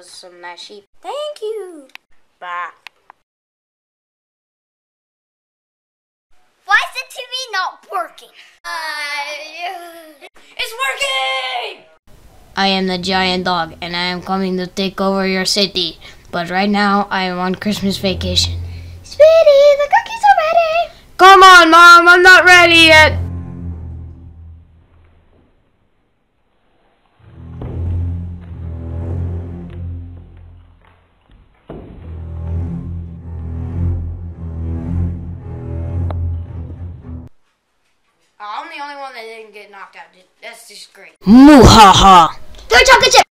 us some nice sheep. Thank you. Bye. Why is the TV not working? It's working! I am the giant dog, and I am coming to take over your city. But right now, I am on Christmas vacation. Sweetie, the cookies are ready. Come on, Mom, I'm not ready yet. I'm the only one that didn't get knocked out. That's just great. Moo-ha-ha. Throw chocolate chip.